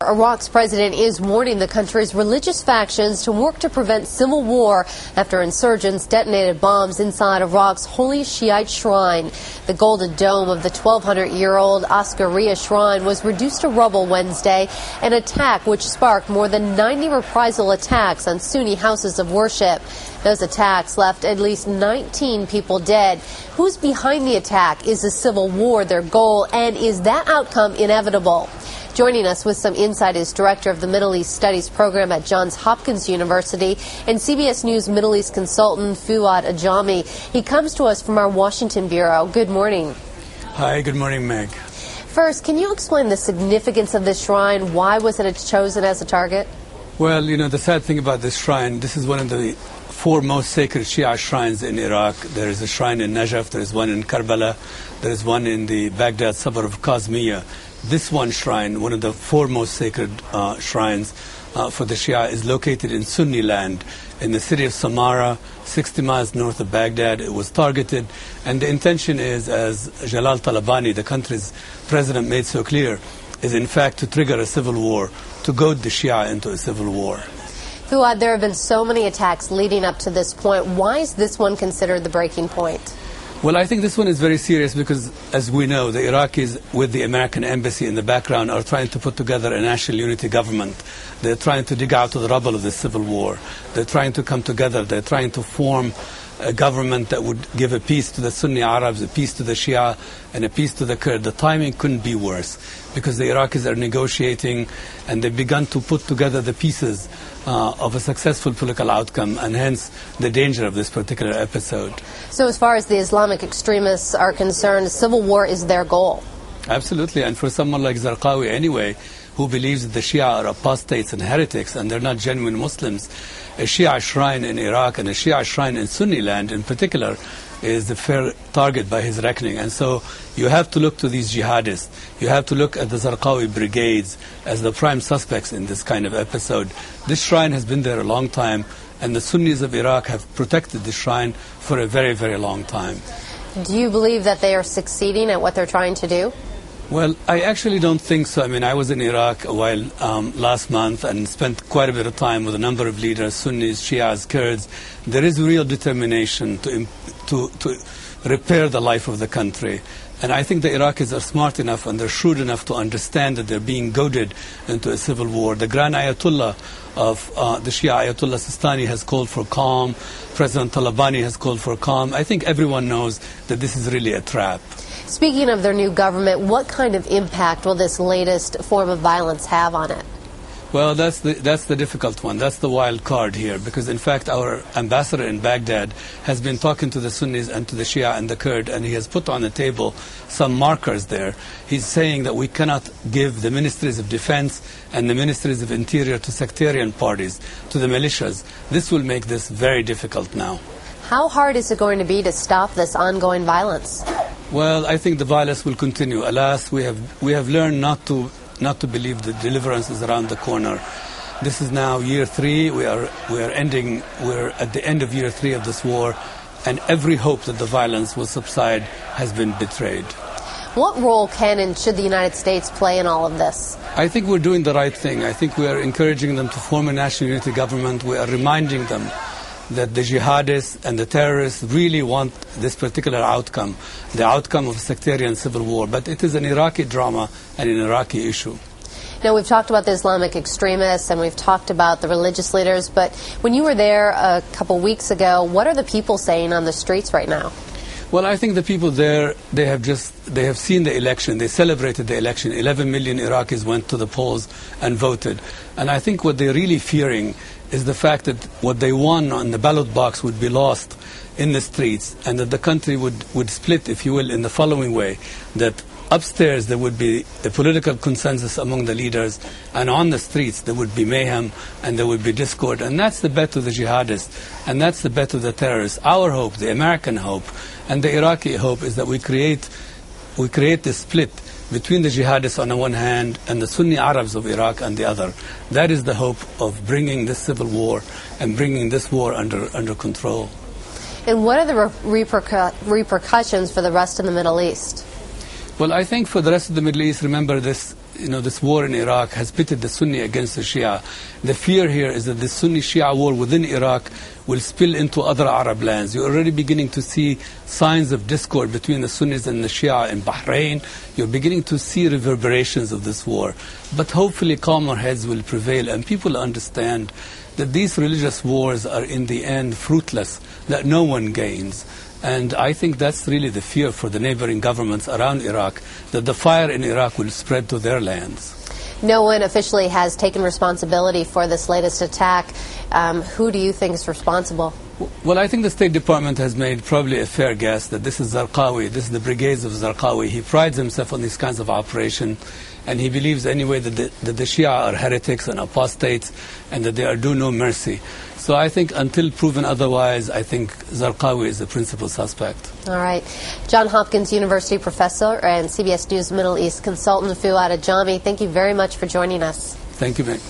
Iraq's president is warning the country's religious factions to work to prevent civil war after insurgents detonated bombs inside Iraq's holy Shiite shrine. The golden dome of the 1,200-year-old Askariya shrine was reduced to rubble Wednesday, an attack which sparked more than 90 reprisal attacks on Sunni houses of worship. Those attacks left at least 19 people dead. Who's behind the attack? Is a civil war their goal, and is that outcome inevitable? Joining us with some insight is Director of the Middle East Studies Program at Johns Hopkins University and CBS News Middle East consultant Fuad Ajami. He comes to us from our Washington Bureau. Good morning. Hi, good morning, Meg. First, can you explain the significance of this shrine? Why was it chosen as a target? Well, you know, the sad thing about this shrine, this is one of the four most sacred Shia shrines in Iraq. There is a shrine in Najaf, there is one in Karbala, there is one in the Baghdad suburb of Kazmiya. This one shrine, one of the four most sacred shrines for the Shia, is located in Sunni land in the city of Samarra, 60 miles north of Baghdad. It was targeted, and the intention is, as Jalal Talabani, the country's president, made so clear, is in fact to trigger a civil war, to goad the Shia into a civil war. Fuad, there have been so many attacks leading up to this point. Why is this one considered the breaking point? Well, I think this one is very serious because, as we know, the Iraqis, with the American embassy in the background, are trying to put together a national unity government. They're trying to dig out of the rubble of the civil war. They're trying to come together. They're trying to form a government that would give a peace to the Sunni Arabs, a peace to the Shia, and a peace to the Kurd. The timing couldn't be worse because the Iraqis are negotiating and they've begun to put together the pieces of a successful political outcome, and hence the danger of this particular episode. So as far as the Islamic extremists are concerned, civil war is their goal? Absolutely, and for someone like Zarqawi anyway, who believes that the Shia are apostates and heretics and they're not genuine Muslims, a Shia shrine in Iraq and a Shia shrine in Sunni land in particular is the fair target by his reckoning. And so you have to look to these jihadists. You have to look at the Zarqawi brigades as the prime suspects in this kind of episode. This shrine has been there a long time, and the Sunnis of Iraq have protected this shrine for a very, very long time. Do you believe that they are succeeding at what they're trying to do? Well, I actually don't think so. I mean, I was in Iraq a while last month and spent quite a bit of time with a number of leaders, Sunnis, Shias, Kurds. There is real determination to repair the life of the country. And I think the Iraqis are smart enough and they're shrewd enough to understand that they're being goaded into a civil war. The Grand Ayatollah of the Shia, Ayatollah Sistani, has called for calm. President Talabani has called for calm. I think everyone knows that this is really a trap. Speaking of their new government, what kind of impact will this latest form of violence have on it? Well, that's the difficult one. That's the wild card here, because in fact our ambassador in Baghdad has been talking to the Sunnis and to the Shia and the Kurd, and he has put on the table some markers there. He's saying that we cannot give the ministries of defense and the ministries of interior to sectarian parties, to the militias. This will make this very difficult now. How hard is it going to be to stop this ongoing violence? Well, I think the violence will continue. Alas, we have learned not to believe that deliverance is around the corner. This is now year 3. We're at the end of year 3 of this war, and every hope that the violence will subside has been betrayed. What role can and should the United States play in all of this? I think we're doing the right thing. I think we are encouraging them to form a national unity government. We are reminding them that the jihadists and the terrorists really want this particular outcome, the outcome of a sectarian civil war. But it is an Iraqi drama and an Iraqi issue. Now, we've talked about the Islamic extremists and we've talked about the religious leaders, but when you were there a couple weeks ago, what are the people saying on the streets right now? Well, I think the people there, they have seen the election. They celebrated the election. 11 million Iraqis went to the polls and voted. And I think what they're really fearing is the fact that what they won on the ballot box would be lost in the streets, and that the country would split, if you will, in the following way, that upstairs there would be a political consensus among the leaders, and on the streets there would be mayhem and there would be discord. And that's the bet of the jihadists, and that's the bet of the terrorists. Our hope, the American hope, and the Iraqi hope is that we create this split between the jihadists on the one hand and the Sunni Arabs of Iraq on the other. That is the hope of bringing this civil war and bringing this war under control. And what are the repercussions for the rest of the Middle East? Well, I think for the rest of the Middle East, remember this, this war in Iraq has pitted the Sunni against the Shia. The fear here is that the Sunni-Shia war within Iraq will spill into other Arab lands. You're already beginning to see signs of discord between the Sunnis and the Shia in Bahrain. You're beginning to see reverberations of this war. But hopefully calmer heads will prevail and people understand that these religious wars are in the end fruitless, that no one gains. And I think that's really the fear for the neighboring governments around Iraq, that the fire in Iraq will spread to their lands. No one officially has taken responsibility for this latest attack. Who do you think is responsible? Well, I think the State Department has made probably a fair guess that this is Zarqawi, this is the brigades of Zarqawi. He prides himself on these kinds of operations, and he believes anyway that the Shia are heretics and apostates and that they are due no mercy. So I think until proven otherwise, I think Zarqawi is the principal suspect. All right. Johns Hopkins University professor and CBS News Middle East consultant Fuad Ajami, thank you very much for joining us. Thank you, Meg.